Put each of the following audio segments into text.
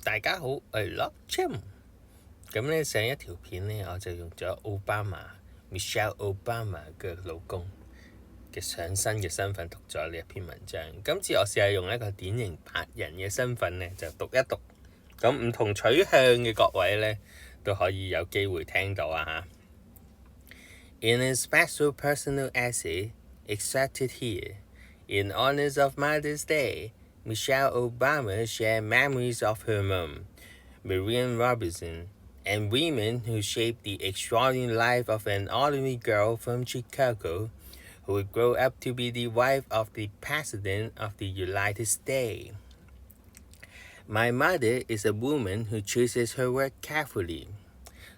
大家好，我係 rock.champ。咁咧上一條片咧，我就用咗奧巴馬 Michelle Obama 嘅老公嘅上身嘅身份讀咗呢一篇文章。今次我試下用一個典型白人嘅身份咧，就讀一讀。咁唔同取向嘅各位咧，都可以有機會聽到啊嚇。In a special personal essay extracted here, in honor of Mother's Day, Michelle Obama shared memories of her mom, Marian Robinson, and women who shaped the extraordinary life of an ordinary girl from Chicago who would grow up to be the wife of the President of the United States. My mother is a woman who chooses her word carefully.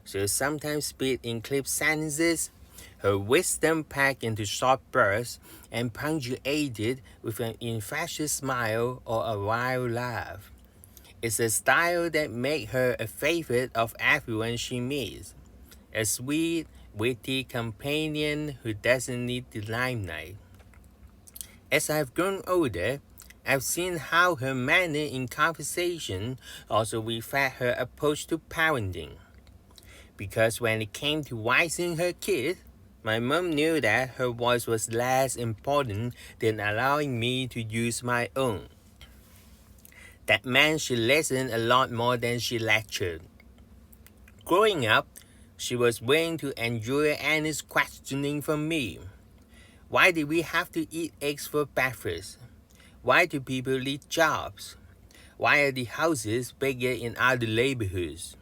She'll sometimes speak in clipped sentences, her wisdom packed into short bursts and punctuated with an infectious smile or a wild laugh. It's a style that makes her a favorite of everyone she meets, a sweet, witty companion who doesn't need the limelight. As I've grown older, I've seen how her manner in conversation also reflects her approach to parenting. Because when it came to raising her kids, my mom knew that her voice was less important than allowing me to use my own. That meant she listened a lot more than she lectured. Growing up, she was willing to endure honest questioning from me. Why did we have to eat eggs for breakfast? Why do people need jobs? Why are the houses bigger in other neighborhoods?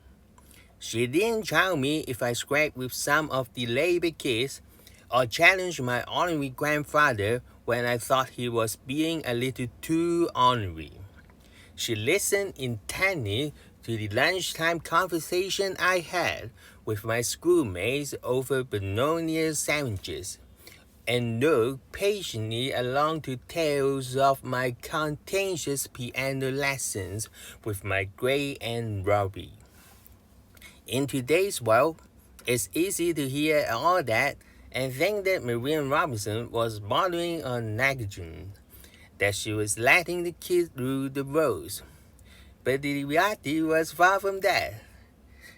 She didn't tell me if I scraped with some of the labor kids or challenged my honorary grandfather when I thought he was being a little too honorary. She listened intently to the lunchtime conversation I had with my schoolmates over bologna sandwiches and looked patiently along to tales of my contentious piano lessons with my great aunt Robbie. In today's world, it's easy to hear all that and think that Marian Robinson was bordering on negligence, that she was letting the kids rule the roads. But the reality was far from that.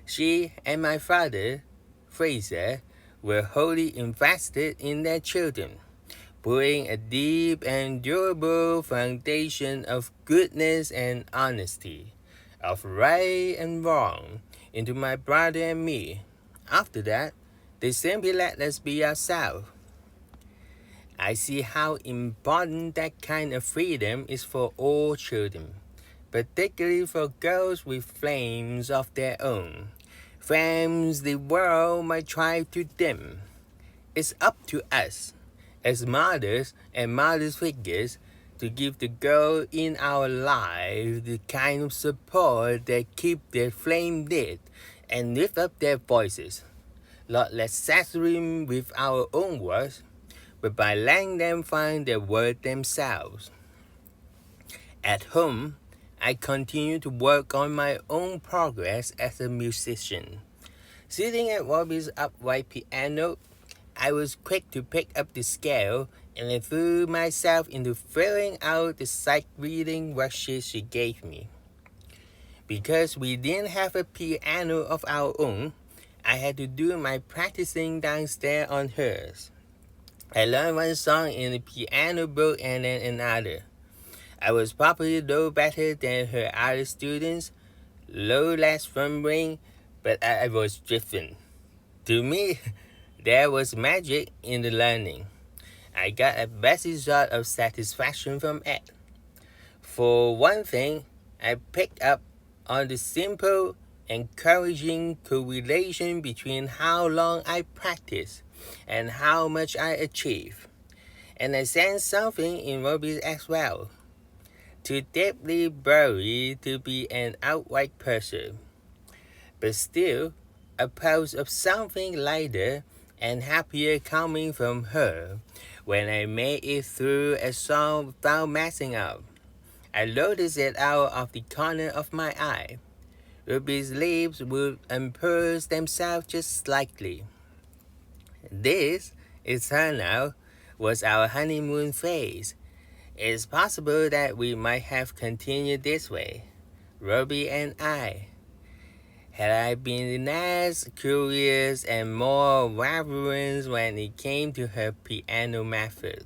She and my father, Fraser, were wholly invested in their children, putting a deep and durable foundation of goodness and honesty, of right and wrong, into my brother and me. After that, they simply let us be ourselves. I see how important that kind of freedom is for all children, particularly for girls with flames of their own, flames the world might try to dim. It's up to us, as mothers and mother figures, to give the girl in our life the kind of support that keep their flame lit and lift up their voices, not necessarily with our own words, but by letting them find their word themselves. At home, I continue to work on my own progress as a musician. Sitting at Robbie's upright piano, I was quick to pick up the scale and I threw myself into filling out the sight reading worksheet she gave me. Because we didn't have a piano of our own, I had to do my practicing downstairs on hers. I learned one song in the piano book and then another. I was probably no better than her other students, no less fumbling, but I was driven. To me, there was magic in the learning. I got a busy sort of satisfaction from it. For one thing, I picked up on the simple, encouraging correlation between how long I practice and how much I achieve. And I sensed something in Robbie as well. Too deeply buried to be an outright person, but still a pulse of something lighter and happier coming from her when I made it through a song without messing up. I noticed it out of the corner of my eye. Ruby's lips would unpurse themselves just slightly. This, it turned out, was our honeymoon phase. It's possible that we might have continued this way, Ruby and I. Had I been less curious and more reverent when it came to her piano method.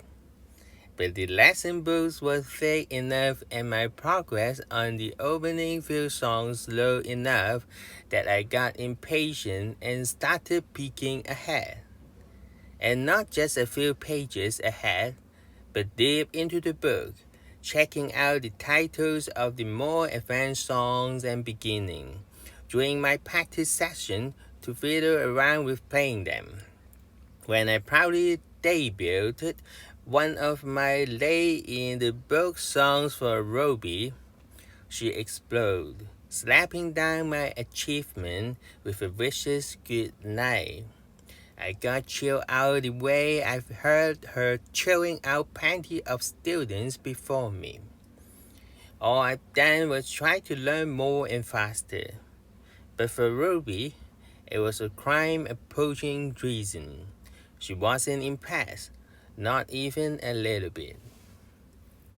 But the lesson books were thick enough and my progress on the opening few songs slow enough that I got impatient and started peeking ahead. And not just a few pages ahead, but deep into the book, checking out the titles of the more advanced songs and beginning during my practice session to fiddle around with playing them. When I proudly debuted one of my lay-in-the-book songs for Ruby, she exploded, slapping down my achievement with a vicious good night. I got chilled out the way I've heard her chilling out plenty of students before me. All I've done was try to learn more and faster. But for Ruby, it was a crime approaching treason. She wasn't impressed, not even a little bit.